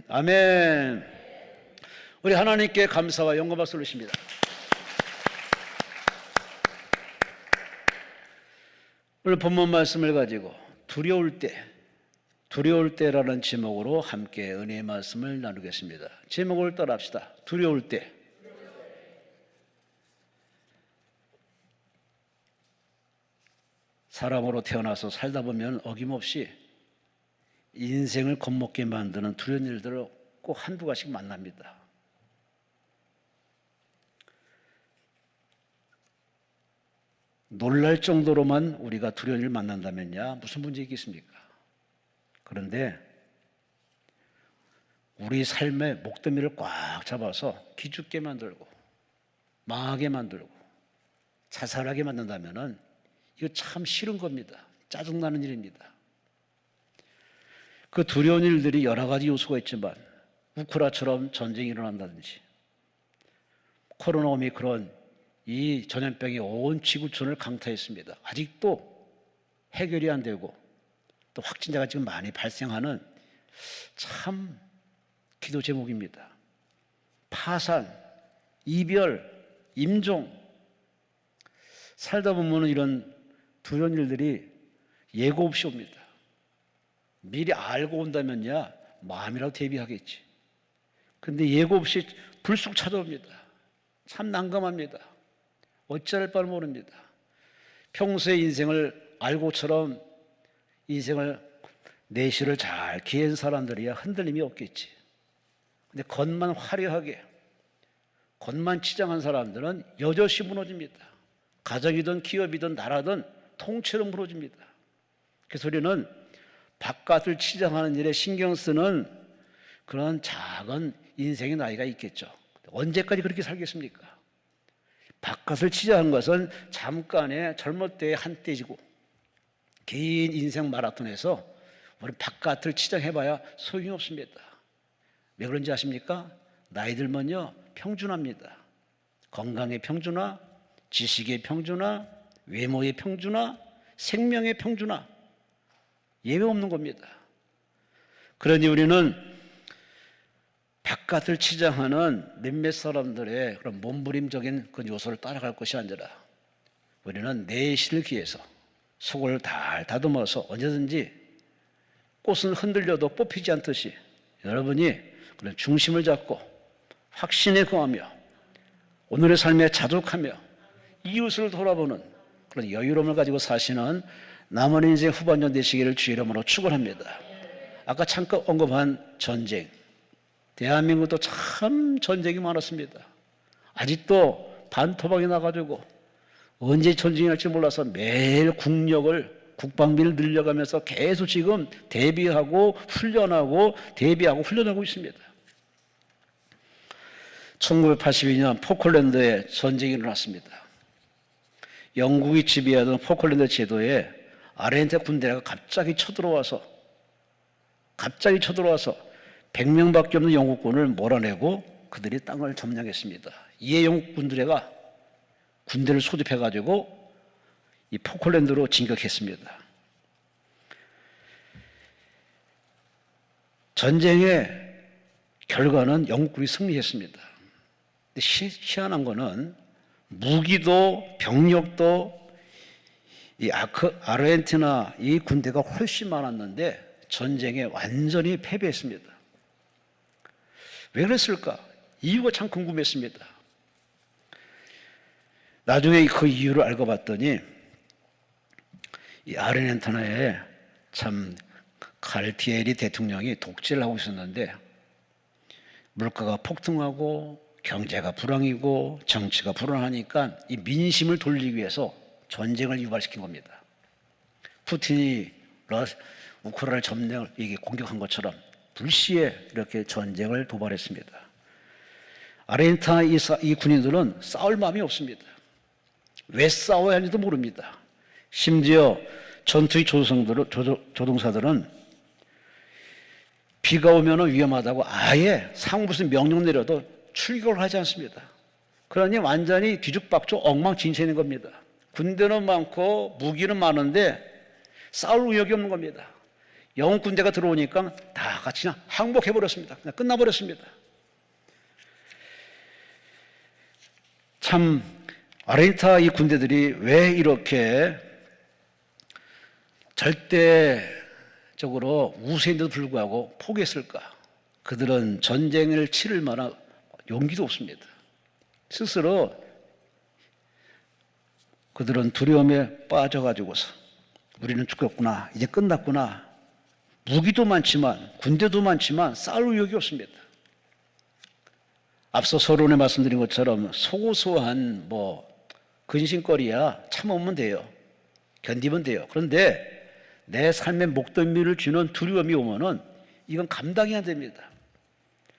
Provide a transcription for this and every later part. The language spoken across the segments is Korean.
아멘. 우리 하나님께 감사와 영광 박수 올리십니다. 오늘 본문 말씀을 가지고 두려울 때라는 제목으로 함께 은혜의 말씀을 나누겠습니다. 제목을 따라합시다. 두려울 때. 사람으로 태어나서 살다 보면 어김없이 인생을 겁먹게 만드는 두려운 일들을 꼭 한두 가지씩 만납니다. 놀랄 정도로만 우리가 두려운 일을 만난다면야 무슨 문제 있겠습니까? 그런데 우리 삶의 목덜미를 꽉 잡아서 기죽게 만들고 망하게 만들고 자살하게 만든다면 이거 참 싫은 겁니다. 짜증나는 일입니다. 그 두려운 일들이 여러 가지 요소가 있지만 우크라처럼 전쟁이 일어난다든지 코로나 오미크론 이 전염병이 온 지구촌을 강타했습니다. 아직도 해결이 안 되고 또 확진자가 지금 많이 발생하는 참 기도 제목입니다. 파산, 이별, 임종 살다 보면 이런 두려운 일들이 예고 없이 옵니다. 미리 알고 온다면야 마음이라도 대비하겠지. 그런데 예고 없이 불쑥 찾아옵니다. 참 난감합니다. 어찌할 바를 모릅니다. 평소에 인생을 알고처럼 인생을 내실을 잘 기한 사람들이야 흔들림이 없겠지. 근데 겉만 화려하게 겉만 치장한 사람들은 여럿이 무너집니다. 가정이든 기업이든 나라든 통째로 무너집니다. 그래서 우리는 바깥을 치장하는 일에 신경 쓰는 그런 작은 인생의 나이가 있겠죠. 언제까지 그렇게 살겠습니까? 바깥을 치장하는 것은 잠깐의 젊을 때의 한때지고 긴 인생 마라톤에서 우리 바깥을 치장해봐야 소용이 없습니다. 왜 그런지 아십니까? 나이 들면요 평준화입니다. 건강의 평준화, 지식의 평준화, 외모의 평준화, 생명의 평준화 예외 없는 겁니다. 그러니 우리는 바깥을 치장하는 몇몇 사람들의 그런 몸부림적인 그 요소를 따라갈 것이 아니라 우리는 내실을 기해서 속을 달 다듬어서 언제든지 꽃은 흔들려도 뽑히지 않듯이 여러분이 그런 중심을 잡고 확신에 거하며 오늘의 삶에 자족하며 이웃을 돌아보는 그런 여유로움을 가지고 사시는 남은 인생 후반년 되시기를 주의 이름으로 축원합니다. 아까 잠깐 언급한 전쟁, 대한민국도 참 전쟁이 많았습니다. 아직도 반토막이 나가지고 언제 전쟁이 날지 몰라서 매일 국방비를 늘려가면서 계속 지금 대비하고 훈련하고 있습니다. 1982년 포클랜드에 전쟁이 일어났습니다. 영국이 지배하던 포클랜드 제도에 아르헨티나 군대가 갑자기 쳐들어와서 100명밖에 없는 영국군을 몰아내고 그들이 땅을 점령했습니다. 이에 영국 군대가 군대를 소집해가지고 이 포클랜드로 진격했습니다. 전쟁의 결과는 영국군이 승리했습니다. 근데 희한한 거는 무기도 병력도 이 아르헨티나 이 군대가 훨씬 많았는데 전쟁에 완전히 패배했습니다. 왜 그랬을까? 이유가 참 궁금했습니다. 나중에 그 이유를 알고 봤더니 이 아르헨티나에 참 갈티에리 대통령이 독재를 하고 있었는데 물가가 폭등하고 경제가 불황이고 정치가 불안하니까 이 민심을 돌리기 위해서 전쟁을 유발시킨 겁니다. 푸틴이 우크라이나 점령을 공격한 것처럼 불시에 이렇게 전쟁을 도발했습니다. 아르헨티나 이 군인들은 싸울 마음이 없습니다. 왜 싸워야 하는지도 모릅니다. 심지어 전투의 조종사들은 비가 오면 위험하다고 아예 무슨 명령 내려도 출격을 하지 않습니다. 그러니 완전히 뒤죽박죽 엉망진창인 겁니다. 군대는 많고 무기는 많은데 싸울 의욕이 없는 겁니다. 영국 군대가 들어오니까 다 같이 그냥 항복해버렸습니다. 그냥 끝나버렸습니다. 참 아르헨티나 이 군대들이 왜 이렇게 절대적으로 우세인데도 불구하고 포기했을까? 그들은 전쟁을 치를 만한 용기도 없습니다. 스스로 그들은 두려움에 빠져가지고서 우리는 죽었구나, 이제 끝났구나. 무기도 많지만 군대도 많지만 싸울 의욕이 없습니다. 앞서 서론에 말씀드린 것처럼 소소한 근심거리야 참으면 돼요. 견디면 돼요. 그런데 내 삶의 목덜미를 쥐는 두려움이 오면은 이건 감당이 안 됩니다.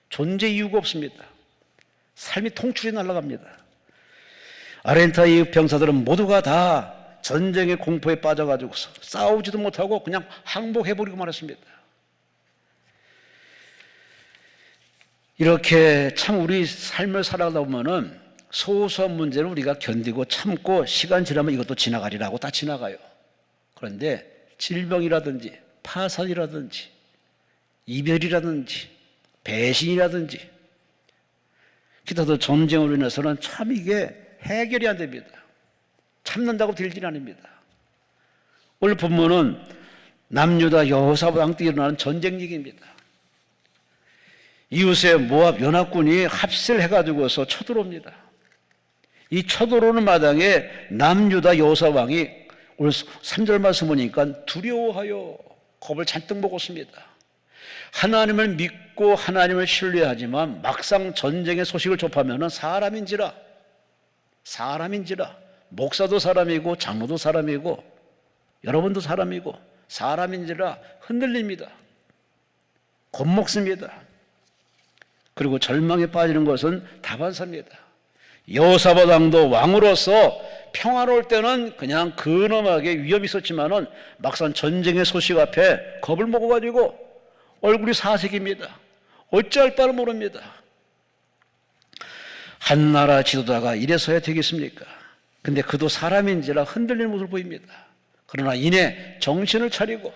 존재 이유가 없습니다. 삶이 통출이 날아갑니다. 아르헨티나 이 병사들은 모두가 다 전쟁의 공포에 빠져가지고서 싸우지도 못하고 그냥 항복해버리고 말았습니다. 이렇게 참 우리 삶을 살아가다 보면은 소소한 문제는 우리가 견디고 참고 시간 지나면 이것도 지나가리라고 다 지나가요. 그런데 질병이라든지 파산이라든지 이별이라든지 배신이라든지 기타도 전쟁으로 인해서는 참 이게 해결이 안 됩니다. 참는다고 될 일이 아닙니다. 오늘 본문은 남유다 여호사밧 때 일어나는 전쟁 얘기입니다. 이웃의 모압 연합군이 합세를 해가지고서 쳐들어옵니다. 이 쳐들어오는 마당에 남유다 여호사밧 왕이 오늘 3절 말씀 보니까 두려워하여 겁을 잔뜩 먹었습니다. 하나님을 믿고 하나님을 신뢰하지만 막상 전쟁의 소식을 접하면 사람인지라 목사도 사람이고 장로도 사람이고 여러분도 사람이고 사람인지라 흔들립니다. 겁먹습니다. 그리고 절망에 빠지는 것은 다반사입니다. 여호사밧 왕도 왕으로서 평화로울 때는 그냥 근엄하게 위협이 있었지만은 막상 전쟁의 소식 앞에 겁을 먹어가지고 얼굴이 사색입니다. 어찌할 바를 모릅니다. 한 나라 지도자가 이래서야 되겠습니까? 근데 그도 사람인지라 흔들리는 모습을 보입니다. 그러나 이내 정신을 차리고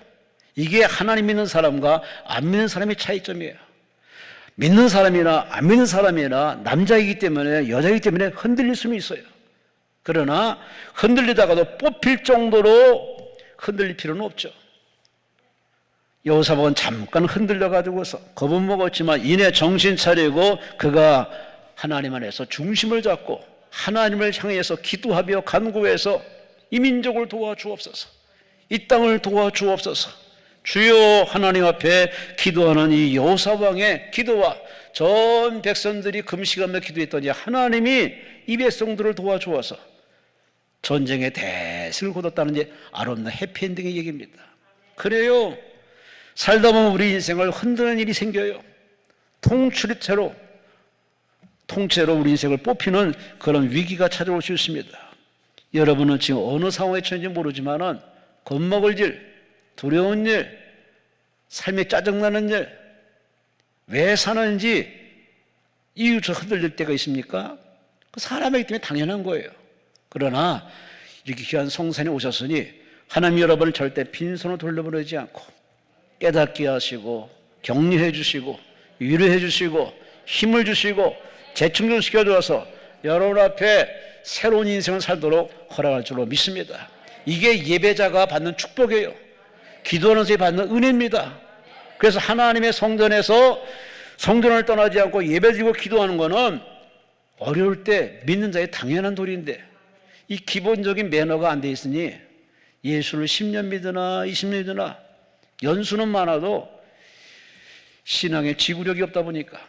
이게 하나님 믿는 사람과 안 믿는 사람의 차이점이에요. 믿는 사람이나 안 믿는 사람이나 남자이기 때문에 여자이기 때문에 흔들릴 수는 있어요. 그러나 흔들리다가도 뽑힐 정도로 흔들릴 필요는 없죠. 여호사밧은 잠깐 흔들려가지고서 겁은 먹었지만 이내 정신 차리고 그가 하나님 안에서 중심을 잡고 하나님을 향해서 기도하며 간구해서 이 민족을 도와주옵소서, 이 땅을 도와주옵소서. 주여 하나님 앞에 기도하는 이 여호사밧 왕의 기도와 전 백성들이 금식하며 기도했더니 하나님이 이 백성들을 도와주어서 전쟁의 대승을 거뒀다는 게 아름다운 해피엔딩의 얘기입니다. 그래요. 살다 보면 우리 인생을 흔드는 일이 생겨요. 통째로 우리 인생을 뽑히는 그런 위기가 찾아올 수 있습니다. 여러분은 지금 어느 상황에 처한지 모르지만은 겁먹을 일, 두려운 일, 삶에 짜증나는 일, 왜 사는지 이유서 흔들릴 때가 있습니까? 그 사람이기 때문에 당연한 거예요. 그러나 이렇게 귀한 성산에 오셨으니 하나님 여러분을 절대 빈손으로 돌려보내지 않고 깨닫게 하시고 격려해 주시고 위로해 주시고 힘을 주시고 재충전시켜 주어서 여러분 앞에 새로운 인생을 살도록 허락할 줄로 믿습니다. 이게 예배자가 받는 축복이에요. 기도하는 자가 받는 은혜입니다. 그래서 하나님의 성전에서 성전을 떠나지 않고 예배드리고 기도하는 것은 어려울 때 믿는 자의 당연한 도리인데 이 기본적인 매너가 안 돼 있으니 예수를 10년 믿으나 20년 믿으나 연수는 많아도 신앙에 지구력이 없다 보니까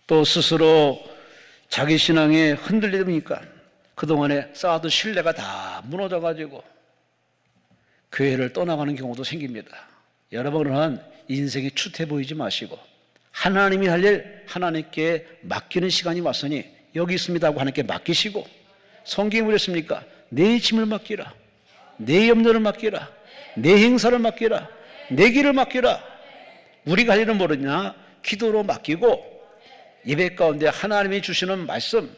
또 스스로 자기 신앙에 흔들리다 보니까 그동안에 쌓아둔 신뢰가 다 무너져가지고 교회를 떠나가는 경우도 생깁니다. 여러분은 인생이 추태 보이지 마시고 하나님이 할 일 하나님께 맡기는 시간이 왔으니 여기 있습니다 하고 하나님께 맡기시고 성경이 그랬습니까? 내 짐을 맡기라, 내 염려를 맡기라, 내 행사를 맡기라, 내 길을 맡기라. 우리가 할 일은 뭐냐? 기도로 맡기고 예배 가운데 하나님이 주시는 말씀,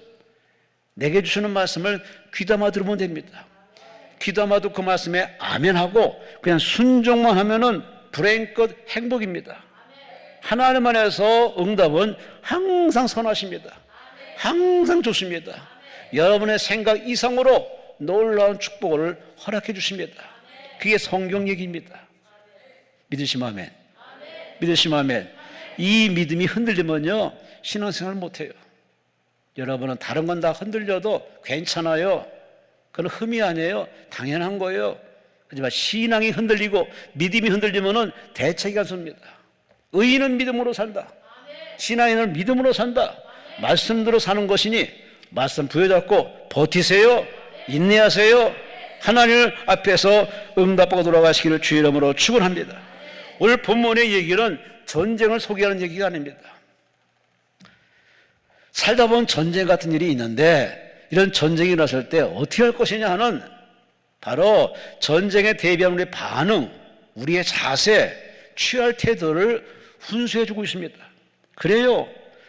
내게 주시는 말씀을 귀담아 들으면 됩니다. 기도마도 그 말씀에 아멘하고 그냥 순종만 하면은 불행끝 행복입니다. 하나님 안에서 응답은 항상 선하십니다. 항상 좋습니다. 여러분의 생각 이상으로 놀라운 축복을 허락해 주십니다. 그게 성경 얘기입니다. 믿으시면 아멘. 믿으시면 아멘. 이 믿음이 흔들리면요 신앙생활 못해요. 여러분은 다른 건 다 흔들려도 괜찮아요. 그건 흠이 아니에요. 당연한 거예요. 하지만 신앙이 흔들리고 믿음이 흔들리면은 대책이 섭니다. 의인은 믿음으로 산다. 신앙인은 믿음으로 산다. 말씀대로 사는 것이니 말씀 부여잡고 버티세요. 인내하세요. 하나님 앞에서 응답하고 돌아가시기를 주의 이름으로 축원합니다. 오늘 본문의 얘기는 전쟁을 소개하는 얘기가 아닙니다. 살다 보면 전쟁 같은 일이 있는데 이런 전쟁이 일어났을 때 어떻게 할 것이냐 하는 바로 전쟁에 대비한 우리의 반응, 우리의 자세, 취할 태도를 훈수해 주고 있습니다. 그래요.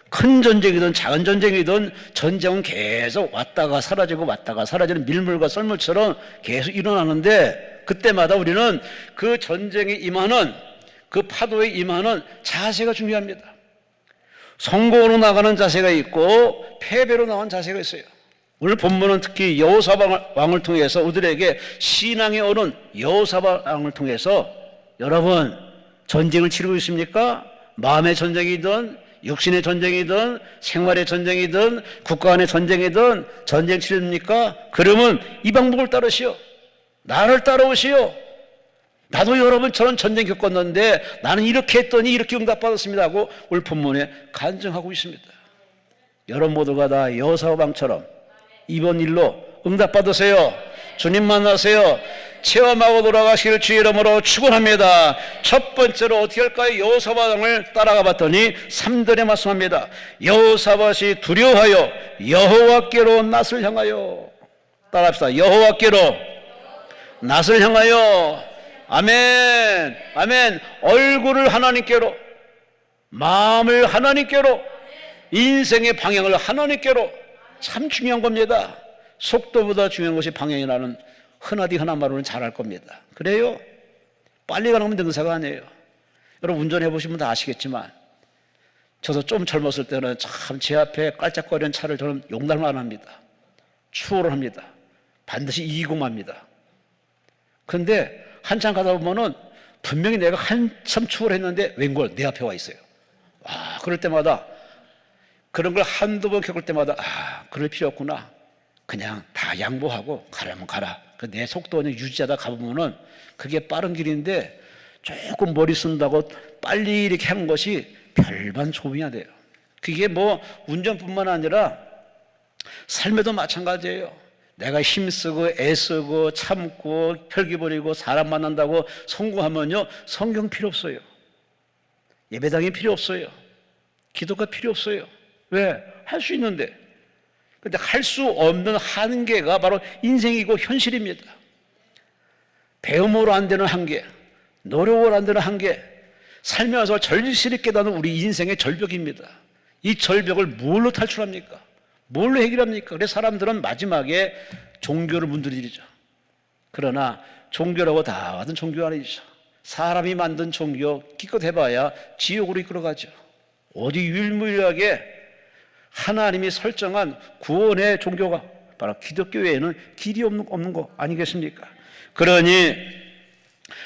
큰 전쟁이든 작은 전쟁이든 전쟁은 계속 왔다가 사라지고 왔다가 사라지는 밀물과 썰물처럼 계속 일어나는데 그때마다 우리는 그 전쟁에 임하는 그 파도에 임하는 자세가 중요합니다. 성공으로 나가는 자세가 있고 패배로 나가는 자세가 있어요. 오늘 본문은 특히 여호사밧 왕을 통해서 우리들에게 신앙의 어른 여호사밧 왕을 통해서 여러분 전쟁을 치르고 있습니까? 마음의 전쟁이든 육신의 전쟁이든 생활의 전쟁이든 국가 간의 전쟁이든 전쟁 치릅니까? 그러면 이 방법을 따르시오. 나를 따라오시오. 나도 여러분처럼 전쟁 겪었는데 나는 이렇게 했더니 이렇게 응답받았습니다 하고 오늘 본문에 간증하고 있습니다. 여러분 모두가 다 여호사밧 왕처럼 이번 일로 응답받으세요. 주님 만나세요. 체험하고 돌아가시기를 주의 이름으로 축원합니다. 첫 번째로 어떻게 할까요? 여호사밧 왕을 따라가 봤더니 3절에 말씀합니다. 여호사밧이 두려워하여 여호와께로 낯을 향하여 따라합시다. 여호와께로 낯을 향하여 아멘 아멘. 얼굴을 하나님께로, 마음을 하나님께로, 인생의 방향을 하나님께로. 참 중요한 겁니다. 속도보다 중요한 것이 방향이라는 흔하디 흔한 말로는 잘할 겁니다. 그래요? 빨리 가는 건 능사가 아니에요. 여러분 운전해 보시면 다 아시겠지만 저도 좀 젊었을 때는 참 제 앞에 깔짝거리는 차를 저는 용납을 안 합니다. 추월을 합니다. 반드시 이기고만 합니다. 그런데 한참 가다 보면은 분명히 내가 한참 추월했는데 웬걸 내 앞에 와 있어요. 그럴 때마다 그런 걸 한두 번 겪을 때마다 그럴 필요 없구나. 그냥 다 양보하고 가라면 가라. 내 속도는 유지하다 가보면은 그게 빠른 길인데 조금 머리 쓴다고 빨리 이렇게 하는 것이 별반 소용이 안 돼요. 그게 뭐 운전뿐만 아니라 삶에도 마찬가지예요. 내가 힘쓰고 애쓰고 참고 혈기 버리고 사람 만난다고 성공하면요 성경 필요 없어요. 예배당이 필요 없어요. 기도가 필요 없어요. 왜? 할 수 있는데. 근데 할 수 없는 한계가 바로 인생이고 현실입니다. 배움으로 안 되는 한계, 노력으로 안 되는 한계, 살면서 절실히 깨닫는 우리 인생의 절벽입니다. 이 절벽을 뭘로 탈출합니까? 뭘로 해결합니까? 그래서 사람들은 마지막에 종교를 문드리죠. 그러나 종교라고 다 받은 종교 아니죠. 사람이 만든 종교 기껏 해봐야 지옥으로 이끌어가죠. 어디 유일무이하게 하나님이 설정한 구원의 종교가 바로 기독교 외에는 길이 없는 거 아니겠습니까? 그러니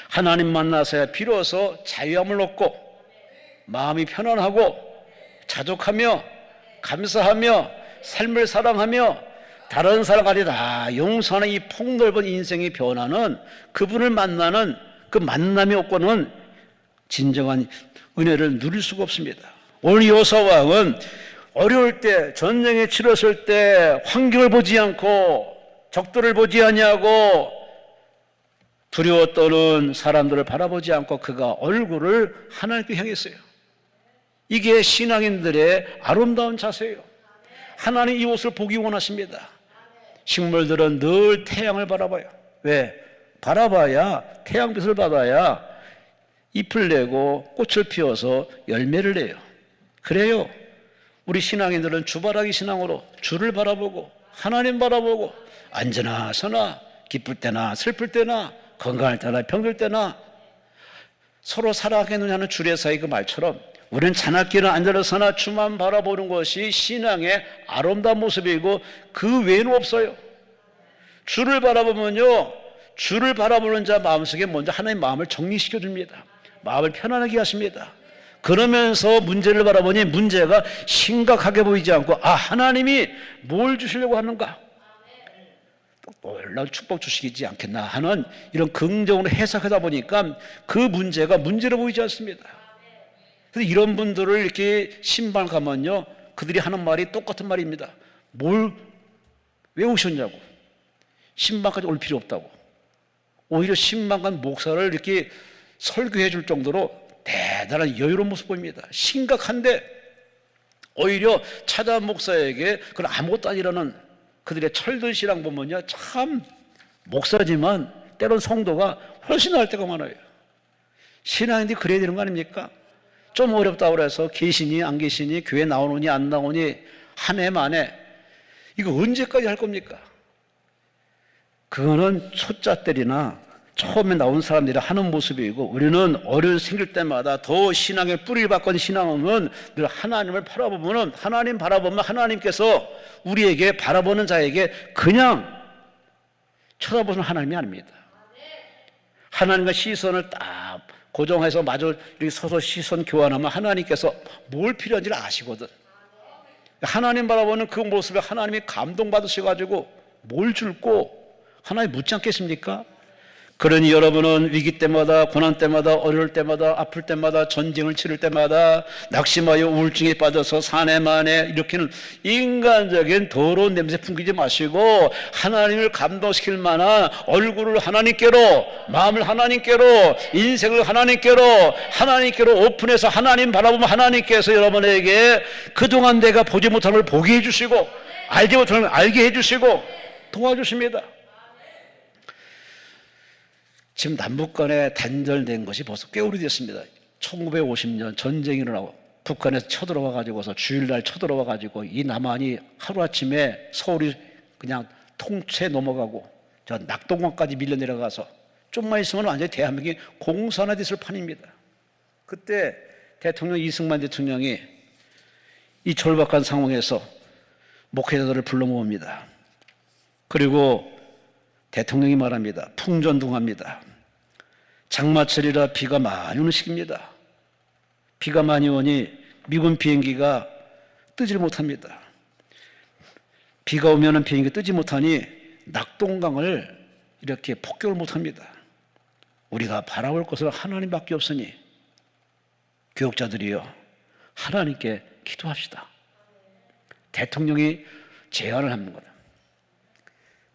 하나님 만나서야 비로소 자유함을 얻고 마음이 편안하고 자족하며 감사하며 삶을 사랑하며 다른 사람까지 다 용서하는 이 폭넓은 인생의 변화는 그분을 만나는 그 만남이 없고는 진정한 은혜를 누릴 수가 없습니다. 오늘 여호사밧 왕은 어려울 때, 전쟁에 치렀을 때 환경을 보지 않고 적들을 보지 아니하고 두려워 떠는 사람들을 바라보지 않고 그가 얼굴을 하나님께 향했어요. 이게 신앙인들의 아름다운 자세예요. 하나님 이 옷을 보기 원하십니다. 식물들은 늘 태양을 바라봐요. 왜? 바라봐야 태양빛을 받아야 잎을 내고 꽃을 피워서 열매를 내요. 그래요. 우리 신앙인들은 주바라기 신앙으로 주를 바라보고 하나님 바라보고 앉으나 서나 기쁠 때나 슬플 때나 건강할 때나 병들 때나 서로 사랑하겠느냐는 주례사의 그 말처럼 우리는 자나깨나 앉아서나 주만 바라보는 것이 신앙의 아름다운 모습이고 그 외에는 없어요. 주를 바라보면요, 주를 바라보는 자 마음속에 먼저 하나님의 마음을 정리시켜 줍니다. 마음을 편안하게 하십니다. 그러면서 문제를 바라보니 문제가 심각하게 보이지 않고 하나님이 뭘 주시려고 하는가, 놀라운 축복 주시지 않겠나 하는 이런 긍정으로 해석하다 보니까 그 문제가 문제로 보이지 않습니다. 그래서 이런 분들을 이렇게 신방 가면요, 그들이 하는 말이 똑같은 말입니다. 왜 오셨냐고. 신방까지 올 필요 없다고. 오히려 신방 간 목사를 이렇게 설교해 줄 정도로 대단한 여유로운 모습 보입니다. 심각한데 오히려 찾아온 목사에게 그런 아무것도 아니라는 그들의 철든 신앙 보면요, 참 목사지만 때론 성도가 훨씬 나을 때가 많아요. 신앙인들이 그래야 되는 거 아닙니까? 좀 어렵다고 그래서 계시니 안 계시니 교회 나오느니 안 나오니 한 해 만에 이거 언제까지 할 겁니까? 그거는 초짜 때리나 처음에 나온 사람들이 하는 모습이고, 우리는 어려움이 생길 때마다 더 신앙의 뿌리를 바꾼 신앙은 늘 하나님을 바라보면, 하나님 바라보면 하나님께서 우리에게 바라보는 자에게 그냥 쳐다보는 하나님이 아닙니다. 하나님과 시선을 딱 고정해서 마주 이렇게 서서 시선 교환하면 하나님께서 뭘 필요한지를 아시거든. 하나님 바라보는 그 모습에 하나님이 감동받으셔가지고 뭘 줄고 하나님 묻지 않겠습니까? 그러니 여러분은 위기 때마다, 고난 때마다, 어려울 때마다, 아플 때마다, 전쟁을 치를 때마다 낙심하여 우울증에 빠져서 사내만에 이렇게는 인간적인 더러운 냄새 풍기지 마시고 하나님을 감동시킬 만한 얼굴을 하나님께로, 마음을 하나님께로, 인생을 하나님께로 오픈해서 하나님 바라보면 하나님께서 여러분에게 그동안 내가 보지 못한 걸 보게 해주시고 알지 못한 걸 알게 해주시고 도와주십니다. 지금 남북 간에 단절된 것이 벌써 꽤 오래됐습니다. 1950년 전쟁이 일어나고 북한에서 쳐들어와 가지고서 주일날 쳐들어와 가지고 이 남한이 하루아침에 서울이 그냥 통째 넘어가고 저 낙동강까지 밀려 내려가서 좀만 있으면 완전히 대한민국이 공산화됐을 판입니다. 그때 대통령 이승만 대통령이 이 절박한 상황에서 목회자들을 불러 모읍니다. 그리고 대통령이 말합니다. 풍전등화입니다. 장마철이라 비가 많이 오는 시기입니다. 비가 많이 오니 미군 비행기가 뜨질 못합니다. 비가 오면 비행기가 뜨지 못하니 낙동강을 이렇게 폭격을 못합니다. 우리가 바라볼 것은 하나님밖에 없으니 교육자들이여 하나님께 기도합시다. 대통령이 제안을 하는 거다.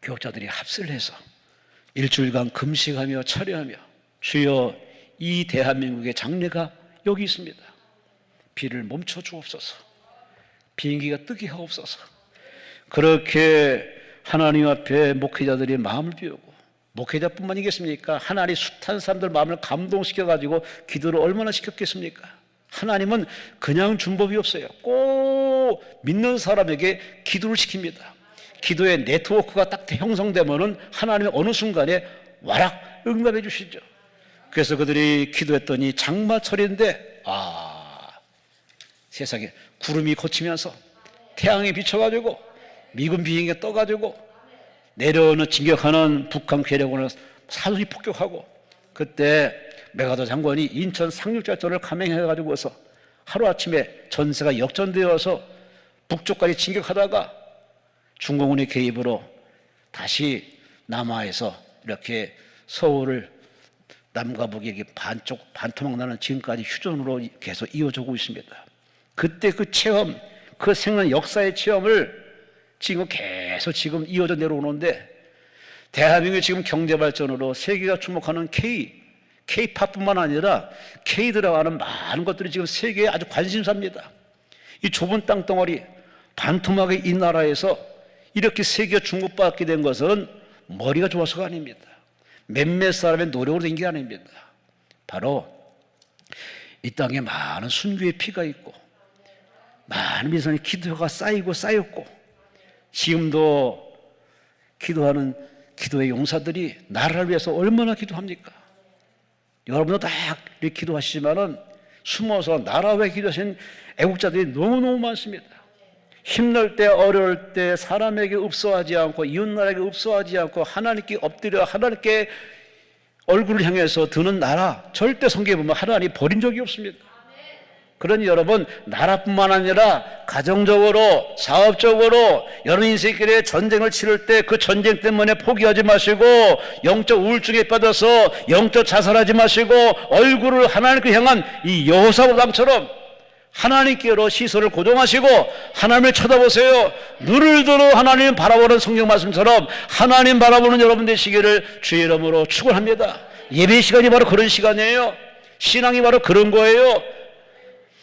교육자들이 합세를 해서 일주일간 금식하며 철회하며 주여 이 대한민국의 장래가 여기 있습니다. 비를 멈춰 주옵소서. 비행기가 뜨게 하옵소서. 그렇게 하나님 앞에 목회자들이 마음을 비우고, 목회자뿐만이겠습니까? 하나님 숱한 사람들 마음을 감동시켜가지고 기도를 얼마나 시켰겠습니까? 하나님은 그냥 준 법이 없어요. 꼭 믿는 사람에게 기도를 시킵니다. 기도의 네트워크가 딱 형성되면은 하나님이 어느 순간에 와락 응답해 주시죠. 그래서 그들이 기도했더니 장마철인데 세상에 구름이 걷히면서 태양이 비춰가지고 미군 비행기가 떠가지고 내려오는 진격하는 북한 괴력원을 사수히 폭격하고, 그때 메가더 장관이 인천 상륙작전을 감행해가지고서 하루아침에 전세가 역전되어서 북쪽까지 진격하다가 중공군의 개입으로 다시 남하에서 이렇게 서울을 남과 북에게 반토막 나는 지금까지 휴전으로 계속 이어지고 있습니다. 그때 그 체험, 그 생각 역사의 체험을 지금 계속 지금 이어져 내려오는데, 대한민국이 지금 경제 발전으로 세계가 주목하는 K-팝뿐만 아니라 K-드라마 하는 많은 것들이 지금 세계에 아주 관심사입니다. 이 좁은 땅덩어리 반토막의 이 나라에서 이렇게 세계가 주목받게 된 것은 머리가 좋아서가 아닙니다. 몇몇 사람의 노력으로 된 게 아닙니다. 바로 이 땅에 많은 순교의 피가 있고 많은 미선의 기도가 쌓이고 쌓였고, 지금도 기도하는 기도의 용사들이 나라를 위해서 얼마나 기도합니까? 여러분도 다 이렇게 기도하시지만은 숨어서 나라 위해 기도하신 애국자들이 너무너무 많습니다. 힘들 때, 어려울 때 사람에게 읍소하지 않고 이웃나라에게 읍소하지 않고 하나님께 엎드려 하나님께 얼굴을 향해서 드는 나라, 절대 성경에 보면 하나님 버린 적이 없습니다. 그러니 여러분, 나라뿐만 아니라 가정적으로, 사업적으로 여러분 인생길에 전쟁을 치를 때 그 전쟁 때문에 포기하지 마시고, 영적 우울증에 빠져서 영적 자살하지 마시고, 얼굴을 하나님께 향한 이 여호사밧처럼 하나님께로 시선을 고정하시고 하나님을 쳐다보세요. 눈을 들어 하나님 바라보는 성경 말씀처럼 하나님 바라보는 여러분 되시기를 주의 이름으로 축원합니다. 예배 시간이 바로 그런 시간이에요. 신앙이 바로 그런 거예요.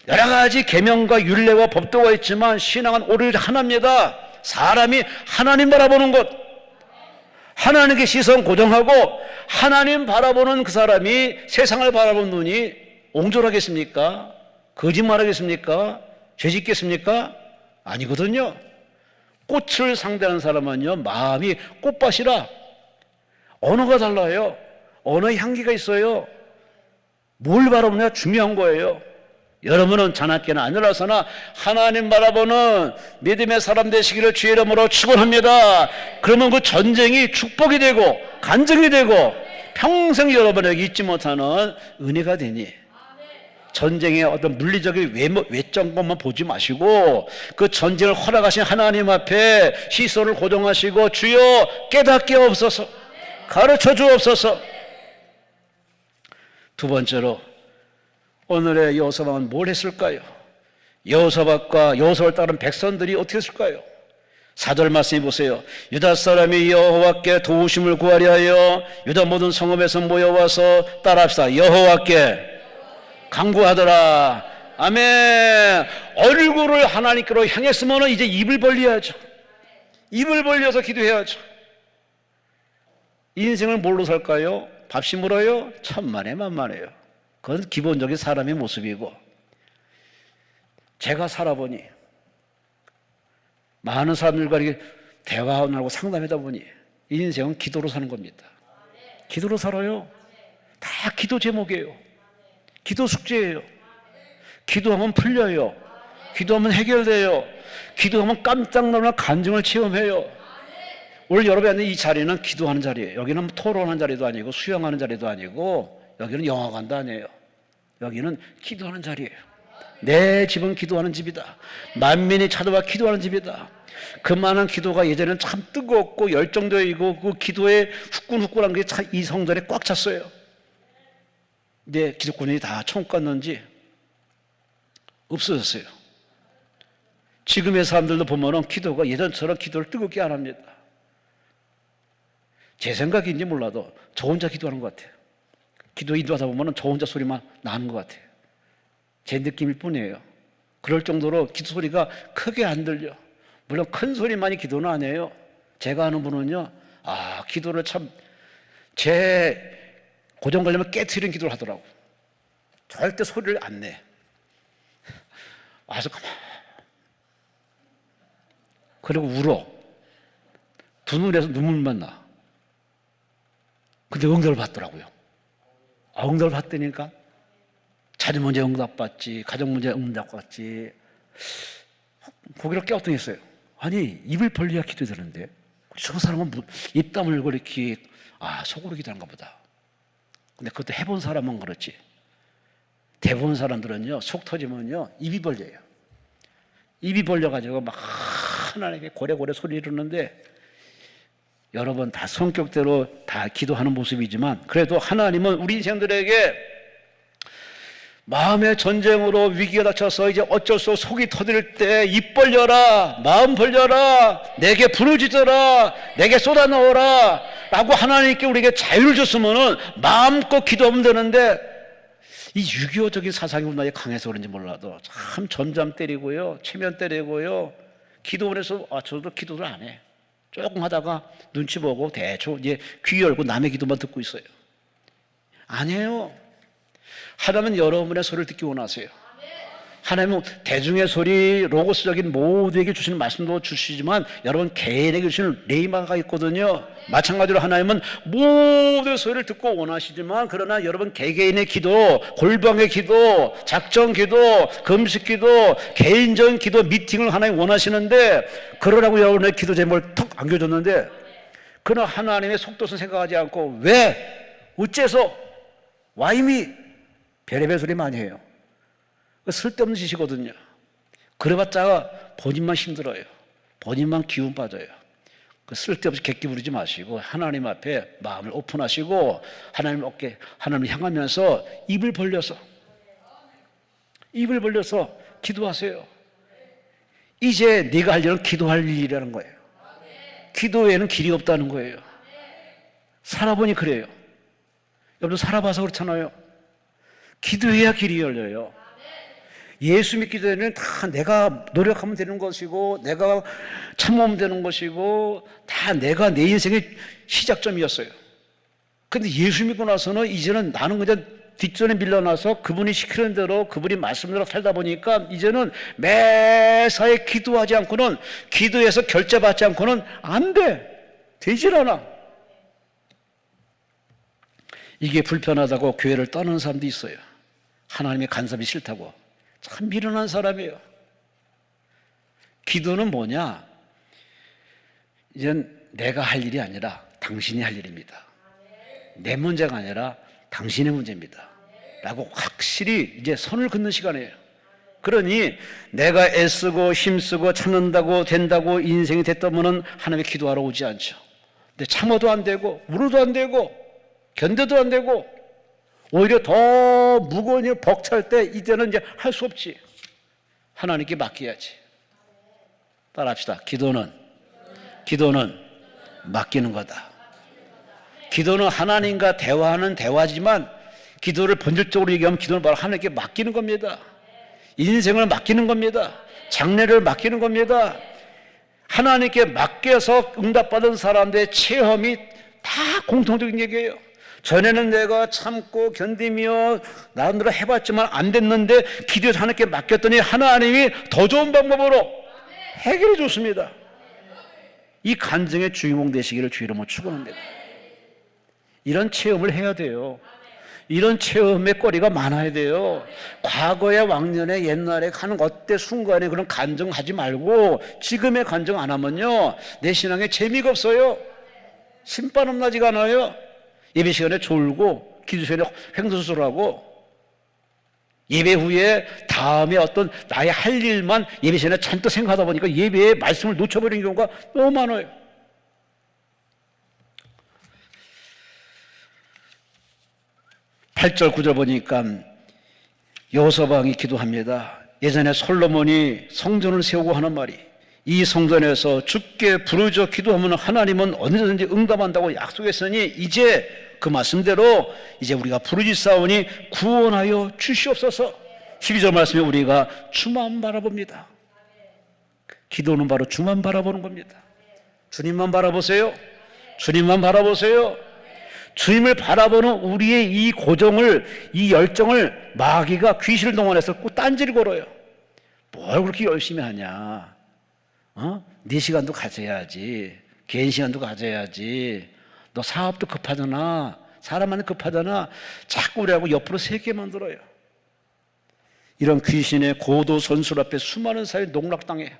여러 가지 계명과 율례와 법도가 있지만 신앙은 오로지 하나입니다. 사람이 하나님 바라보는 것, 하나님께 시선 고정하고 하나님 바라보는 그 사람이 세상을 바라보는 눈이 옹졸하겠습니까? 거짓말하겠습니까? 죄짓겠습니까? 아니거든요. 꽃을 상대하는 사람은요, 마음이 꽃밭이라 언어가 달라요. 언어의 향기가 있어요. 뭘 바라보느냐 중요한 거예요. 여러분은 자나깨나 아니라서나 하나님 바라보는 믿음의 사람 되시기를 주의 이름으로 축원합니다. 그러면 그 전쟁이 축복이 되고 간증이 되고 평생 여러분에게 잊지 못하는 은혜가 되니, 전쟁의 어떤 물리적인 외적인 것만 보지 마시고 그 전쟁을 허락하신 하나님 앞에 시선을 고정하시고 주여 깨닫게 없어서 가르쳐 주옵소서. 두 번째로 오늘의 여호사밧은 뭘 했을까요? 여호사밧과 여호사밧을 따른 백성들이 어떻게 했을까요? 4절 말씀해 보세요. 유다 사람이 여호와께 도우심을 구하려 하여 유다 모든 성읍에서 모여와서 따라합시다. 여호와께 간구하더라. 아멘. 얼굴을 하나님께로 향했으면 이제 입을 벌려야죠. 입을 벌려서 기도해야죠. 인생을 뭘로 살까요? 밥심으로요? 천만에 만만해요. 그건 기본적인 사람의 모습이고, 제가 살아보니 많은 사람들과 이렇게 대화하고 상담하다 보니 인생은 기도로 사는 겁니다. 기도로 살아요. 다 기도 제목이에요. 기도 숙제예요. 기도하면 풀려요. 기도하면 해결돼요. 기도하면 깜짝 놀랄 간증을 체험해요. 오늘 여러분이 앉는 이 자리는 기도하는 자리예요. 여기는 토론하는 자리도 아니고 수영하는 자리도 아니고 여기는 영화관도 아니에요. 여기는 기도하는 자리예요. 내 집은 기도하는 집이다. 만민이 찾아와 기도하는 집이다. 그 많은 기도가 예전에는 참 뜨겁고 열정적이고 그 기도에 후끈후끈한 게 참 이 성전에 꽉 찼어요. 근데 기독군이 다 총 깠는지 없어졌어요. 지금의 사람들도 보면은 기도가 예전처럼 기도를 뜨겁게 안 합니다. 제 생각인지 몰라도 저 혼자 기도하는 것 같아요. 기도 인도하다 보면은 저 혼자 소리만 나는 것 같아요. 제 느낌일 뿐이에요. 그럴 정도로 기도 소리가 크게 안 들려. 물론 큰 소리만이 기도는 아니에요. 제가 아는 분은요, 기도를 참 제 고정 걸리면 깨트리는 기도를 하더라고. 절대 소리를 안 내. 와서 가만. 그리고 울어. 두 눈에서 눈물만 나. 근데 응답을 받더라고요. 응답을 받다니까 자녀 문제 응답받지, 가정 문제 응답받지. 거기를 깨어뚱했어요. 아니, 입을 벌려야 기도되는데 저 사람은 입 다물고 이렇게 속으로 기도하는가 보다. 근데 그것도 해본 사람은 그렇지. 대부분 사람들은요, 속 터지면요 입이 벌려요. 입이 벌려가지고 막 하나님께 고래고래 소리 지르는데, 여러분 다 성격대로 다 기도하는 모습이지만 그래도 하나님은 우리 인생들에게 마음의 전쟁으로 위기가 닥쳐서 이제 어쩔 수 없이 속이 터질 때 입 벌려라, 마음 벌려라, 내게 부르짖어라, 내게 쏟아넣어라 라고 하나님께 우리에게 자유를 줬으면 마음껏 기도하면 되는데, 이 유교적인 사상이 우리나라에 강해서 그런지 몰라도 참 점잠 때리고요, 체면 때리고요, 기도원에서 저도 기도를 안 해. 조금 하다가 눈치 보고 대충 이제 귀 열고 남의 기도만 듣고 있어요. 아니에요. 하나님은 여러분의 소리를 듣기 원하세요. 하나님은 대중의 소리, 로고스적인 모두에게 주시는 말씀도 주시지만 여러분 개인에게 주시는 레이마가 있거든요. 마찬가지로 하나님은 모두의 소리를 듣고 원하시지만 그러나 여러분 개개인의 기도, 골방의 기도, 작정 기도, 금식 기도, 개인적인 기도 미팅을 하나님 원하시는데 그러라고 여러분의 기도 제목을 턱 안겨줬는데 그러나 하나님의 속도선 생각하지 않고 왜? 어째서? 와임이 별의별 소리 많이 해요. 쓸데없는 짓이거든요. 그래봤자 본인만 힘들어요. 본인만 기운 빠져요. 쓸데없이 객기 부리지 마시고 하나님 앞에 마음을 오픈하시고 하나님 어깨 하나님을 향하면서 입을 벌려서 기도하세요. 이제 네가 할 일은 기도할 일이라는 거예요. 기도 외에는 길이 없다는 거예요. 살아보니 그래요. 여러분 살아봐서 그렇잖아요. 기도해야 길이 열려요. 예수 믿기 전에는 다 내가 노력하면 되는 것이고 내가 참으면 되는 것이고 다 내가 내 인생의 시작점이었어요. 그런데 예수 믿고 나서는 이제는 나는 그냥 뒷전에 밀려나서 그분이 시키는 대로 그분이 말씀대로 살다 보니까 이제는 매사에 기도하지 않고는 기도해서 결제받지 않고는 안 돼. 되질 않아. 이게 불편하다고 교회를 떠나는 사람도 있어요. 하나님의 간섭이 싫다고. 참 미련한 사람이에요. 기도는 뭐냐? 이젠 내가 할 일이 아니라 당신이 할 일입니다. 내 문제가 아니라 당신의 문제입니다. 라고 확실히 이제 선을 긋는 시간이에요. 그러니 내가 애쓰고 힘쓰고 참는다고 된다고 인생이 됐다면은 하나님의 기도하러 오지 않죠. 근데 참아도 안 되고 울어도 안 되고 견뎌도 안 되고 오히려 더 무거운 일 벅찰 때 이제는 이제 할 수 없지. 하나님께 맡겨야지. 따라합시다. 기도는 맡기는 거다. 기도는 하나님과 대화하는 대화지만 기도를 본질적으로 얘기하면 기도는 바로 하나님께 맡기는 겁니다. 인생을 맡기는 겁니다. 장래를 맡기는 겁니다. 하나님께 맡겨서 응답받은 사람들의 체험이 다 공통적인 얘기예요. 전에는 내가 참고 견디며 나름대로 해봤지만 안 됐는데 기도해서 하나님께 맡겼더니 하나님이 더 좋은 방법으로 해결해 줬습니다. 이 간증의 주인공 되시기를 주의 이름으로 축원합니다. 이런 체험을 해야 돼요. 이런 체험의 거리가 많아야 돼요. 과거의 왕년에 옛날에 하는 어때 순간에 그런 간증하지 말고 지금의 간증 안 하면요 내 신앙에 재미가 없어요. 신바람 나지가 않아요. 예배 시간에 졸고 기도 시간에 횡설수설하고 예배 후에 다음에 어떤 나의 할 일만 예배 시간에 잔뜩 생각하다 보니까 예배의 말씀을 놓쳐버리는 경우가 너무 많아요. 8절 9절 보니까 여호사박이 기도합니다. 예전에 솔로몬이 성전을 세우고 하는 말이 이 성전에서 주께 부르짖어 기도하면 하나님은 언제든지 응답한다고 약속했으니 이제 그 말씀대로 이제 우리가 부르짖사오니 구원하여 주시옵소서. 12절 말씀에 우리가 주만 바라봅니다. 기도는 바로 주만 바라보는 겁니다. 주님만 바라보세요. 주님만 바라보세요. 주님을 바라보는 우리의 이 고정을, 이 열정을 마귀가 귀신을 동원해서 꼭 딴지를 걸어요. 뭘 그렇게 열심히 하냐? 네 시간도 가져야지. 개인 시간도 가져야지. 너 사업도 급하잖아. 사람한테 급하잖아. 자꾸 우리하고 옆으로 세게 만들어요. 이런 귀신의 고도 선술 앞에 수많은 사람이 농락당해.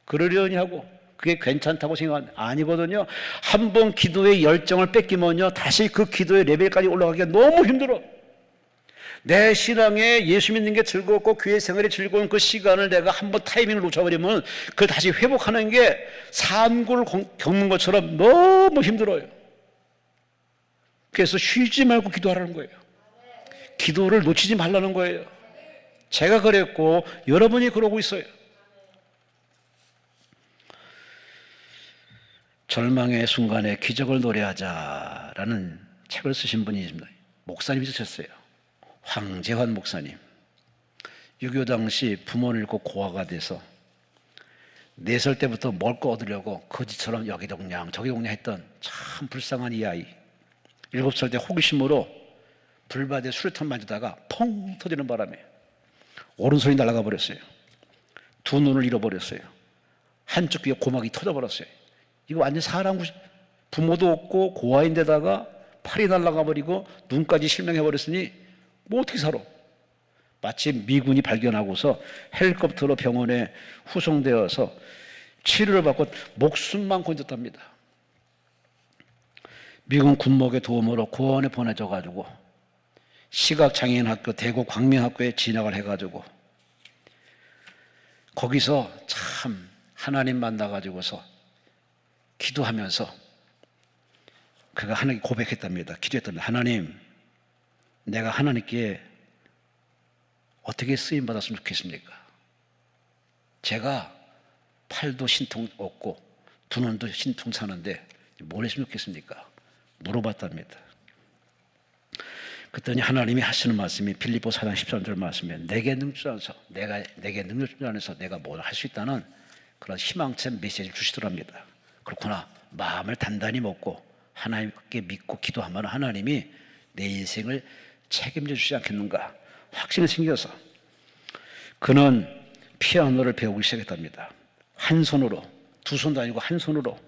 그러려니 하고 그게 괜찮다고 생각하는 아니거든요. 한 번 기도의 열정을 뺏기면요 다시 그 기도의 레벨까지 올라가기가 너무 힘들어. 내 신앙에 예수 믿는 게 즐겁고 교회 생활이 즐거운 그 시간을 내가 한번 타이밍을 놓쳐버리면 그걸 다시 회복하는 게 산골 겪는 것처럼 너무 힘들어요. 그래서 쉬지 말고 기도하라는 거예요. 기도를 놓치지 말라는 거예요. 제가 그랬고 여러분이 그러고 있어요. 절망의 순간에 기적을 노래하자라는 책을 쓰신 분이 있습니다. 목사님이 쓰셨어요. 황재환 목사님. 6.25 당시 부모를 잃고 고아가 돼서 4살 때부터 뭘 거 얻으려고 거지처럼 여기 동냥 저기 동냥 했던 참 불쌍한 이 아이. 7살 때 호기심으로 불밭에 수류탄 만지다가 펑 터지는 바람에 오른손이 날아가 버렸어요. 두 눈을 잃어버렸어요. 한쪽 귀에 고막이 터져버렸어요. 이거 완전 사람, 부모도 없고 고아인데다가 팔이 날아가 버리고 눈까지 실명해 버렸으니 뭐 어떻게 살아? 마치 미군이 발견하고서 헬리콥터로 병원에 후송되어서 치료를 받고 목숨만 건졌답니다. 미군 군목의 도움으로 고원에 보내져 가지고 시각장애인학교 대구 광명학교에 진학을 해가지고 거기서 참 하나님 만나가지고서 기도하면서 그가 하나님께 고백했답니다. 기도했답니다. 하나님, 내가 하나님께 어떻게 쓰임 받았으면 좋겠습니까? 제가 팔도 신통 없고 두 눈도 신통 차는데 뭘 했으면 좋겠습니까? 물어봤답니다. 그랬더니 하나님이 하시는 말씀이 빌립보 4장 13절 말씀에 내게 능줄안에서 내게 능줄안에서 내가 뭘 할 수 있다는 그런 희망찬 메시지를 주시더랍니다. 그렇구나, 마음을 단단히 먹고 하나님께 믿고 기도하면 하나님이 내 인생을 책임져 주지 않겠는가 확신이 생겨서 그는 피아노를 배우기 시작했답니다. 한 손으로, 두 손도 아니고 한 손으로,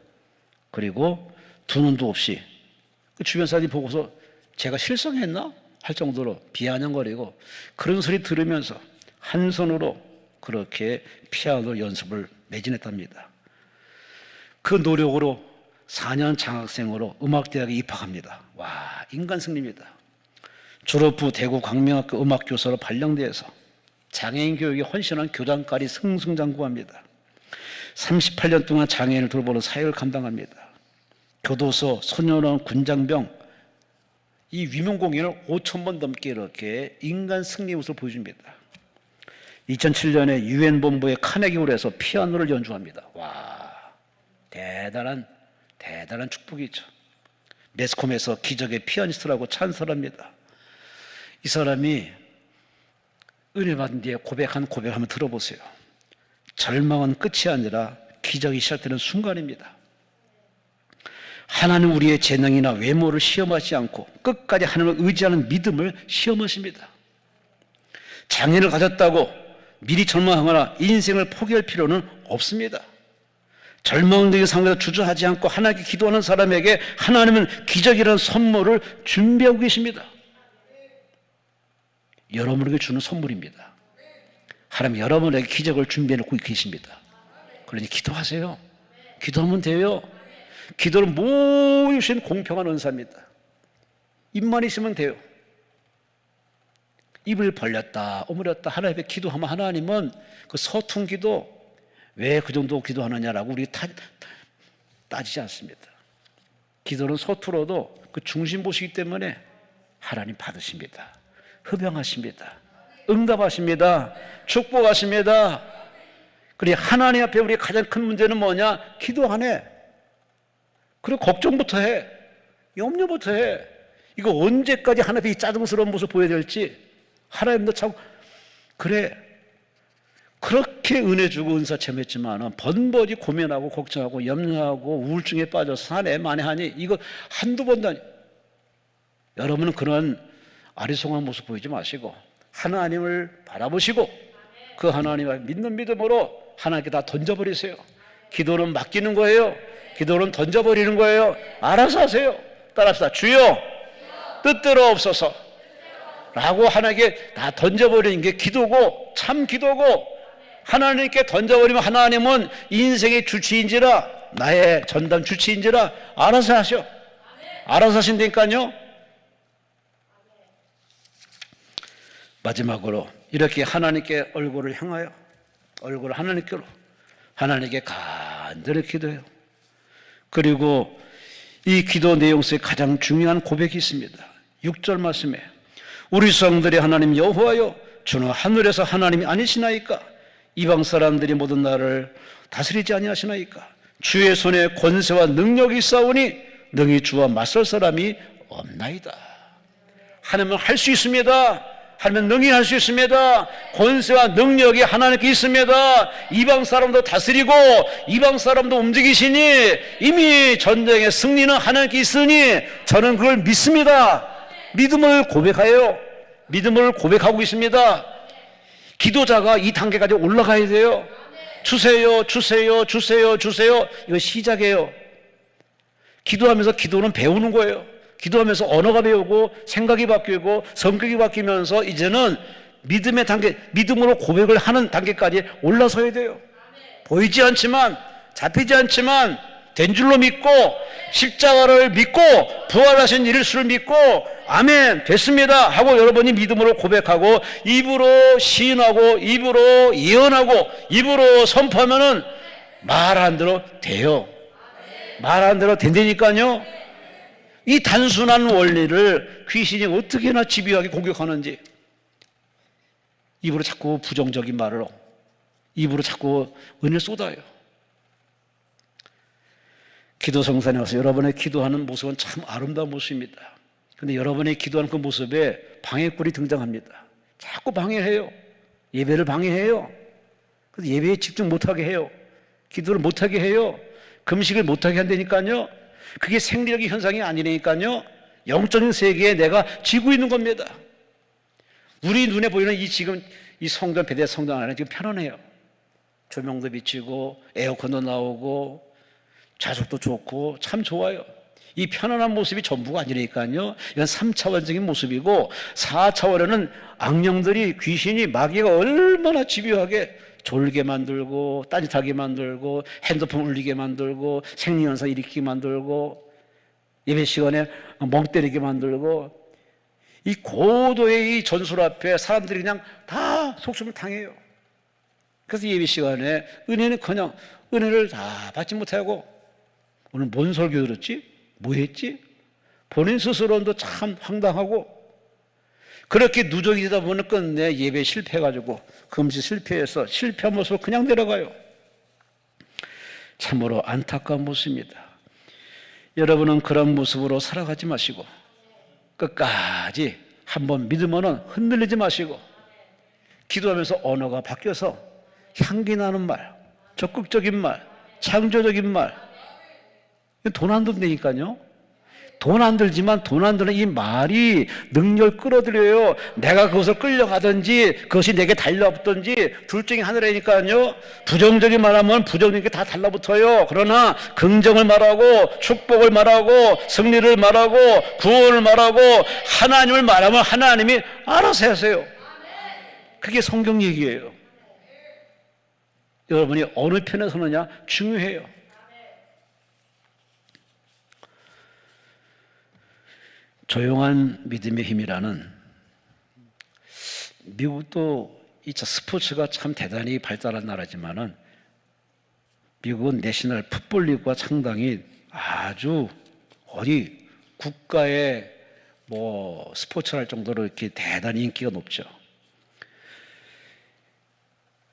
그리고 두 눈도 없이. 그 주변 사람이 보고서 제가 실성했나? 할 정도로 비아냥거리고 그런 소리 들으면서 한 손으로 그렇게 피아노 연습을 매진했답니다. 그 노력으로 4년 장학생으로 음악대학에 입학합니다. 와, 인간 승리입니다. 졸업 후 대구 광명학교 음악교사로 발령되어서 장애인 교육에 헌신한 교장까지 승승장구합니다. 38년 동안 장애인을 돌보는 사역을 감당합니다. 교도소, 소년원, 군장병 이 위문 공연을 5,000번 넘게 이렇게 인간 승리의 모습을 보여줍니다. 2007년에 유엔 본부의 카네기홀에서 피아노를 연주합니다. 와, 대단한 축복이죠. 매스컴에서 기적의 피아니스트라고 찬설합니다. 이 사람이 은혜 받은 뒤에 고백한 고백 한번 들어보세요. 절망은 끝이 아니라 기적이 시작되는 순간입니다. 하나는 우리의 재능이나 외모를 시험하지 않고 끝까지 하나님을 의지하는 믿음을 시험하십니다. 장애를 가졌다고 미리 절망하거나 인생을 포기할 필요는 없습니다. 절망적인 상황에서 주저하지 않고 하나님께 기도하는 사람에게 하나님은 기적이라는 선물을 준비하고 계십니다. 여러분에게 주는 선물입니다. 하나님 여러분에게 기적을 준비해 놓고 계십니다. 그러니 기도하세요. 기도하면 돼요. 기도는 모유신 공평한 은사입니다. 입만 있으면 돼요. 입을 벌렸다 오므렸다 하나님 앞에 기도하면 하나님은 그 서툰 기도 왜 그 정도 기도하느냐라고 우리 따지지 않습니다. 기도는 서툴어도 그 중심 보시기 때문에 하나님 받으십니다. 흡양하십니다. 응답하십니다. 축복하십니다. 그리고 하나님 앞에 우리 가장 큰 문제는 뭐냐? 기도 안 해. 그리고 걱정부터 해. 염려부터 해. 이거 언제까지 하나님 앞에 이 짜증스러운 모습 보여야 될지 하나님도 참 그래. 그렇게 은혜 주고 은사 체험했지만 번번이 고민하고 걱정하고 염려하고 우울증에 빠져서 사내 만회하니 이거 한두 번도 아니. 여러분은 그런 아리송한 모습 보이지 마시고 하나님을 바라보시고 그 하나님을 믿는 믿음으로 하나님께 다 던져버리세요. 기도는 맡기는 거예요. 기도는 던져버리는 거예요. 알아서 하세요. 따라합시다. 주여 뜻대로 없어서 라고 하나님께 다 던져버리는 게 기도고 참 기도고 하나님께 던져버리면 하나님은 인생의 주치인지라 나의 전담 주치인지라 알아서 하셔. 알아서 하신다니까요. 마지막으로 이렇게 하나님께 얼굴을 향하여 얼굴을 하나님께로 하나님께 간절히 기도해요. 그리고 이 기도 내용 속에 가장 중요한 고백이 있습니다. 6절 말씀에 우리 조상들의 하나님 여호와여 주는 하늘에서 하나님이 아니시나이까 이방 사람들이 모든 나를 다스리지 아니하시나이까 주의 손에 권세와 능력이 있사오니 능히 주와 맞설 사람이 없나이다. 하나님은 할 수 있습니다. 하나님은 능히 할 수 있습니다. 권세와 능력이 하나님께 있습니다. 이방 사람도 다스리고 이방 사람도 움직이시니 이미 전쟁의 승리는 하나님께 있으니 저는 그걸 믿습니다. 믿음을 고백하여 믿음을 고백하고 있습니다. 기도자가 이 단계까지 올라가야 돼요. 주세요, 주세요, 주세요, 주세요. 이거 시작이에요. 기도하면서 기도는 배우는 거예요. 기도하면서 언어가 배우고 생각이 바뀌고 성격이 바뀌면서 이제는 믿음의 단계, 믿음으로 고백을 하는 단계까지 올라서야 돼요. 보이지 않지만, 잡히지 않지만 된 줄로 믿고 십자가를 믿고 부활하신 예수를 믿고 아멘 됐습니다 하고 여러분이 믿음으로 고백하고 입으로 시인하고 입으로 예언하고 입으로 선포하면은 말 안 들어 돼요. 말 안 들어 된다니까요. 이 단순한 원리를 귀신이 어떻게나 집요하게 공격하는지, 입으로 자꾸 부정적인 말을, 입으로 자꾸 은혜를 쏟아요. 기도 성산에 와서 여러분의 기도하는 모습은 참 아름다운 모습입니다. 그런데 여러분의 기도하는 그 모습에 방해꾼이 등장합니다. 자꾸 방해해요. 예배를 방해해요. 그래서 예배에 집중 못하게 해요. 기도를 못하게 해요. 금식을 못하게 한다니까요. 그게 생리적인 현상이 아니라니까요. 영적인 세계에 내가 지고 있는 겁니다. 우리 눈에 보이는 지금 이 성전, 베델 성전 안에 지금 편안해요. 조명도 비치고 에어컨도 나오고 좌석도 좋고 참 좋아요. 이 편안한 모습이 전부가 아니라니까요. 이건 3차원적인 모습이고 4차원에는 악령들이, 귀신이, 마귀가 얼마나 집요하게 졸게 만들고 딴짓하게 만들고 핸드폰 울리게 만들고 생리현상 일으키게 만들고 예배 시간에 멍 때리게 만들고, 이 고도의 이 전술 앞에 사람들이 그냥 다 속숨을 당해요. 그래서 예배 시간에 은혜는커녕 은혜를 다 받지 못하고 오늘 뭔 설교 들었지? 뭐 했지? 본인 스스로도 참 황당하고, 그렇게 누적이 되다 보면 끝내 예배 실패해가지고 금식 실패해서 실패한 모습으로 그냥 내려가요. 참으로 안타까운 모습입니다. 여러분은 그런 모습으로 살아가지 마시고 끝까지 한번 믿으면 흔들리지 마시고 기도하면서 언어가 바뀌어서 향기 나는 말, 적극적인 말, 창조적인 말, 돈 안 든다니까요. 돈 안 들지만 돈 안 드는 이 말이 능력을 끌어들여요. 내가 그것을 끌려가든지 그것이 내게 달라붙든지 둘 중에 하나라니까요. 부정적인 말하면 부정적인 게 다 달라붙어요. 그러나 긍정을 말하고 축복을 말하고 승리를 말하고 구원을 말하고 하나님을 말하면 하나님이 알아서 하세요. 그게 성경 얘기예요. 여러분이 어느 편에 서느냐 중요해요. 조용한 믿음의 힘이라는, 미국도 이 스포츠가 참 대단히 발달한 나라지만은 미국은 내셔널 풋볼 리그가 상당히 아주 어디 국가의 뭐 스포츠를 할 정도로 이렇게 대단히 인기가 높죠.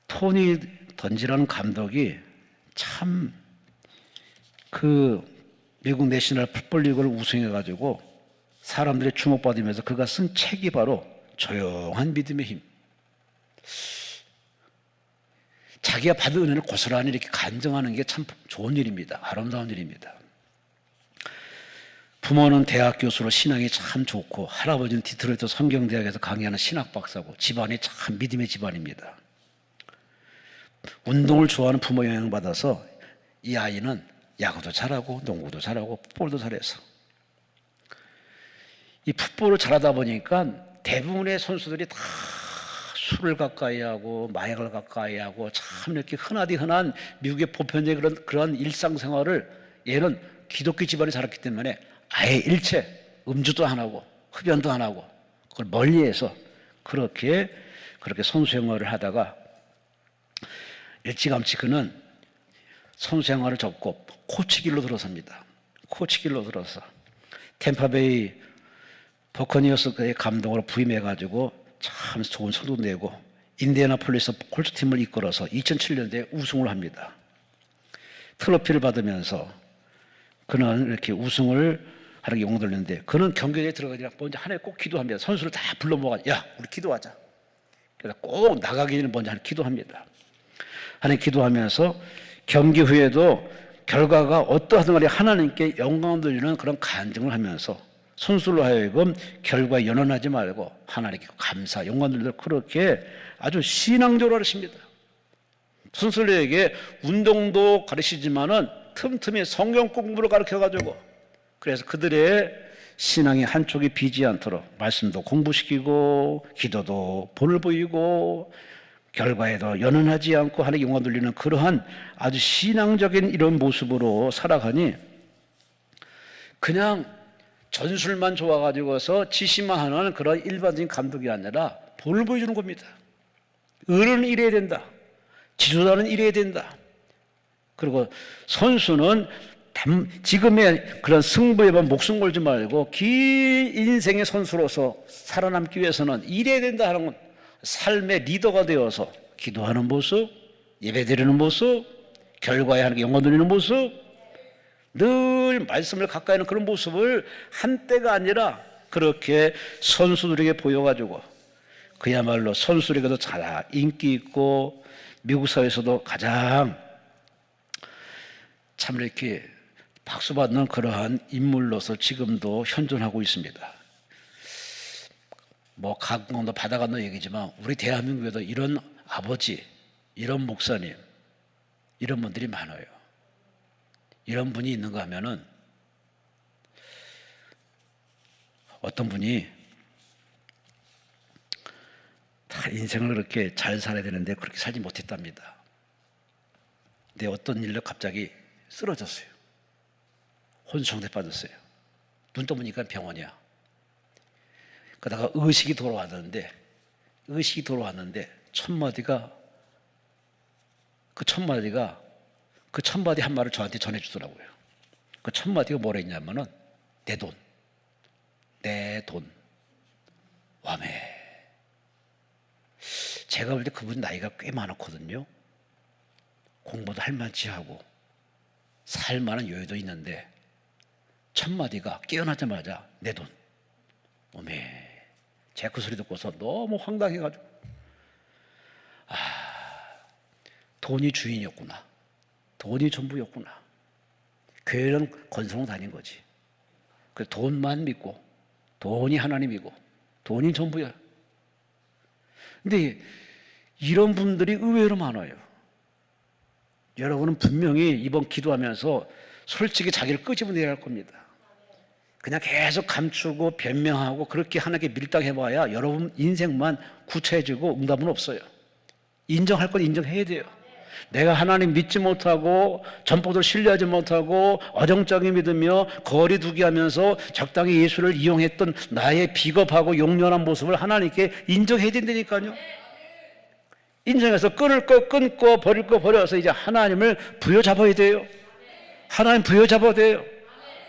토니 던지라는 감독이 참 그 미국 내셔널 풋볼 리그를 우승해가지고 사람들의 주목받으면서 그가 쓴 책이 바로 조용한 믿음의 힘. 자기가 받은 은혜를 고스란히 이렇게 간증하는 게 참 좋은 일입니다. 아름다운 일입니다. 부모는 대학 교수로 신앙이 참 좋고 할아버지는 디트로이트 성경대학에서 강의하는 신학 박사고 집안이 참 믿음의 집안입니다. 운동을 좋아하는 부모 영향을 받아서 이 아이는 야구도 잘하고 농구도 잘하고 풋볼도 잘해서 이 풋볼을 잘하다 보니까 대부분의 선수들이 다 술을 가까이 하고 마약을 가까이 하고 참 이렇게 흔하디 흔한 미국의 보편적인 그런 일상생활을, 얘는 기독교 집안에 자랐기 때문에 아예 일체 음주도 안 하고 흡연도 안 하고 그걸 멀리해서 그렇게 선수 생활을 하다가 일찌감치 그는 선수 생활을 접고 코치길로 들어섭니다. 코치길로 들어서 템파베이 버커니어스의 감독으로 부임해가지고 참 좋은 성도 내고 인디애나폴리스 콜츠팀을 이끌어서 2007년도에 우승을 합니다. 트로피를 받으면서 그는 이렇게 우승을 하는 용을 들렸는데, 그는 경기장에 들어가기 전에 먼저 하나에 꼭 기도합니다. 선수를 다 불러 모아, 야 우리 기도하자. 그래서 꼭 나가기 전에 먼저 하나 기도합니다. 하나님 기도하면서 경기 후에도 결과가 어떠하든 간에 하나님께 영광을 돌리는 그런 간증을 하면서 선수로 하여금 결과에 연연하지 말고 하나님께 감사, 영광 돌리도록 그렇게 아주 신앙적으로 하십니다. 선수들에게 운동도 가르치지만은 틈틈이 성경 공부를 가르쳐가지고 그래서 그들의 신앙의 한쪽이 비지 않도록 말씀도 공부시키고 기도도 본을 보이고 결과에도 연연하지 않고 하나님께 영광 돌리는 그러한 아주 신앙적인 이런 모습으로 살아가니 그냥 전술만 좋아가지고서 지시만 하는 그런 일반적인 감독이 아니라 본을 보여주는 겁니다. 어른은 이래야 된다. 지도자는 이래야 된다. 그리고 선수는 지금의 그런 승부에만 목숨 걸지 말고 긴 인생의 선수로서 살아남기 위해서는 이래야 된다 하는 건 삶의 리더가 되어서 기도하는 모습, 예배드리는 모습, 결과에 하나님께 영광 돌리는 모습, 늘 말씀을 가까이 하는 그런 모습을 한때가 아니라 그렇게 선수들에게 보여가지고 그야말로 선수들에게도 잘 인기 있고 미국 사회에서도 가장 참 이렇게 박수받는 그러한 인물로서 지금도 현존하고 있습니다. 뭐 각광도 받아가는 얘기지만 우리 대한민국에도 이런 아버지, 이런 목사님, 이런 분들이 많아요. 이런 분이 있는가 하면은 어떤 분이 다 인생을 그렇게 잘 살아야 되는데 그렇게 살지 못했답니다. 근데 어떤 일로 갑자기 쓰러졌어요. 혼수상태 빠졌어요. 눈 떠보니까 병원이야. 그러다가 의식이 돌아왔는데 첫 마디가 그 첫 마디 한 말을 저한테 전해주더라고요. 그 첫 마디가 뭐라 했냐면은 내 돈 와매. 제가 볼 때 그분 나이가 꽤 많았거든요. 공부도 할 만치 하고 살 만한 여유도 있는데 첫 마디가 깨어나자마자 내 돈 오메. 제가 그 소리 듣고서 너무 황당해가지고 돈이 주인이었구나. 돈이 전부였구나. 교회는 건성 다닌 거지. 그 돈만 믿고 돈이 하나님이고 돈이 전부야. 근데 이런 분들이 의외로 많아요. 여러분은 분명히 이번 기도하면서 솔직히 자기를 끄집어내야 할 겁니다. 그냥 계속 감추고 변명하고 그렇게 하나님께 밀당해봐야 여러분 인생만 구체해지고 응답은 없어요. 인정할 건 인정해야 돼요. 내가 하나님 믿지 못하고 전포도를 신뢰하지 못하고 어정쩡히 믿으며 거리두기 하면서 적당히 예수를 이용했던 나의 비겁하고 용렬한 모습을 하나님께 인정해야 된다니까요. 인정해서 끊을 거 끊고 버릴 거 버려서 이제 하나님을 부여잡아야 돼요. 하나님 부여잡아야 돼요.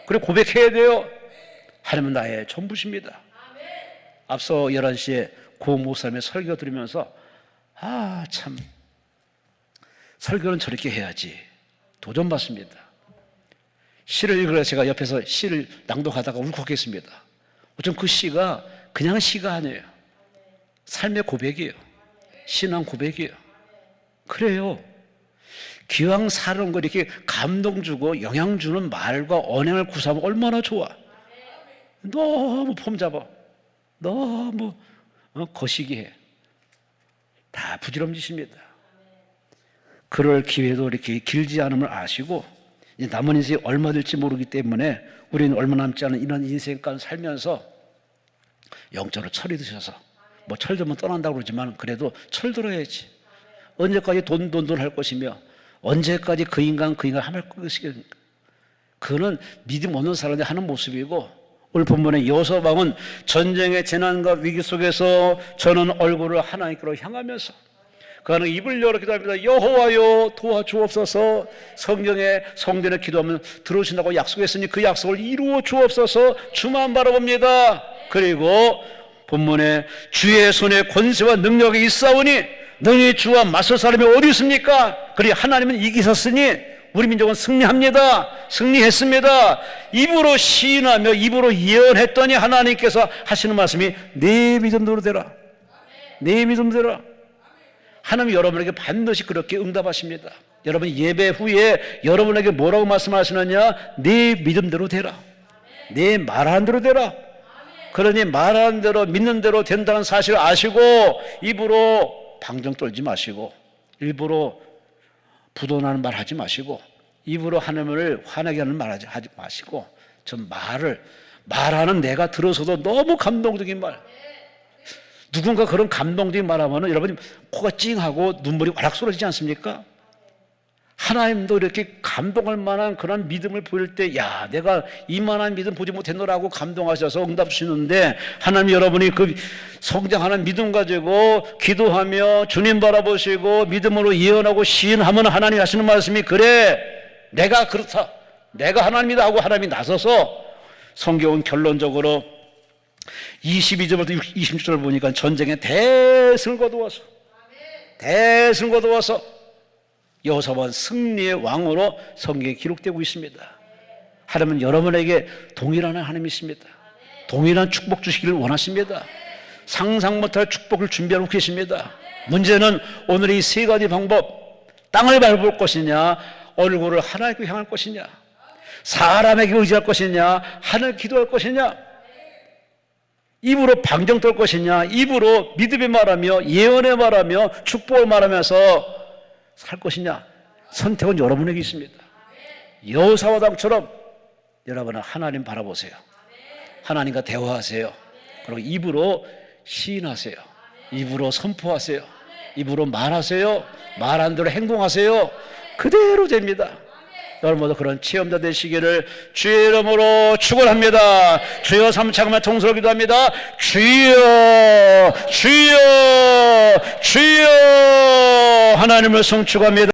그리고 고백해야 돼요. 하나님은 나의 전부십니다. 앞서 11시에 고 목사님의 설교 들으면서 참 설교는 저렇게 해야지 도전받습니다. 시를 읽으라 제가 옆에서 시를 낭독하다가 울컥했습니다. 어쩜 그 시가 그냥 시가 아니에요. 삶의 고백이에요. 신앙 고백이에요. 그래요. 기왕 사는 거 이렇게 감동 주고 영향 주는 말과 언행을 구사하면 얼마나 좋아. 너무 폼 잡아. 너무 거시기해. 다 부지런지십니다. 그럴 기회도 이렇게 길지 않음을 아시고 이제 남은 인생이 얼마 될지 모르기 때문에 우리는 얼마 남지 않은 이런 인생까지 살면서 영적으로 철이 드셔서 뭐 철들면 떠난다고 그러지만 그래도 철들어야지. 언제까지 돈 할 것이며 언제까지 그 인간 할 것이겠습니까? 그거는 믿음 없는 사람들이 하는 모습이고 오늘 본문의 여호사밧은 전쟁의 재난과 위기 속에서 저는 얼굴을 하나님께로 향하면서 그는 입을 열어 기도합니다. 여호와여 도와주옵소서. 성전에 기도하면 들어오신다고 약속했으니 그 약속을 이루어 주옵소서. 주만 바라봅니다. 그리고 본문에 주의 손에 권세와 능력이 있사오니 너희 주와 맞설 사람이 어디 있습니까? 그리 하나님은 이기셨으니 우리 민족은 승리했습니다. 입으로 시인하며 입으로 예언했더니 하나님께서 하시는 말씀이 내 믿음대로 되라. 내 믿음대로. 하나님 여러분에게 반드시 그렇게 응답하십니다. 여러분 예배 후에 여러분에게 뭐라고 말씀하시느냐? 네 믿음대로 되라. 네 말하는 대로 되라. 그러니 말하는 대로 믿는 대로 된다는 사실을 아시고 입으로 방정 떨지 마시고 일부러 부도나는 말 하지 마시고 입으로 하나님을 화나게 하는 말 하지 마시고 좀 말하는 내가 들어서도 너무 감동적인 말, 누군가 그런 감동적인 말하면 여러분 코가 찡하고 눈물이 와락 쏟아지지 않습니까? 하나님도 이렇게 감동할 만한 그런 믿음을 보일 때, 야, 내가 이만한 믿음 보지 못했노라고 감동하셔서 응답 주시는데, 하나님 여러분이 그 성장하는 믿음 가지고 기도하며 주님 바라보시고 믿음으로 예언하고 시인하면 하나님 하시는 말씀이, 그래, 내가 그렇다, 내가 하나님이다 하고 하나님이 나서서 성경은 결론적으로 22절부터 26절을 보니까 전쟁에 대승을 거두어서 여호사밧은 승리의 왕으로 성경에 기록되고 있습니다. 하나님은 여러분에게 동일한 하나님이십니다. 동일한 축복 주시기를 원하십니다. 상상 못할 축복을 준비하고 계십니다. 문제는 오늘 이 세 가지 방법, 땅을 밟을 것이냐, 얼굴을 하나님께 향할 것이냐, 사람에게 의지할 것이냐, 하늘 기도할 것이냐, 입으로 방정 떨 것이냐, 입으로 믿음의 말하며 예언의 말하며 축복을 말하면서 살 것이냐, 선택은 여러분에게 있습니다. 여호사밧 왕처럼 여러분은 하나님 바라보세요. 하나님과 대화하세요. 그리고 입으로 시인하세요. 입으로 선포하세요. 입으로 말하세요. 말한 대로 행동하세요. 그대로 됩니다. 여러분 모두 그런 체험자 되시기를 주의 이름으로 축원합니다. 주여 삼창만 통솔 기도합니다. 주여 주여 주여 하나님을 송축합니다.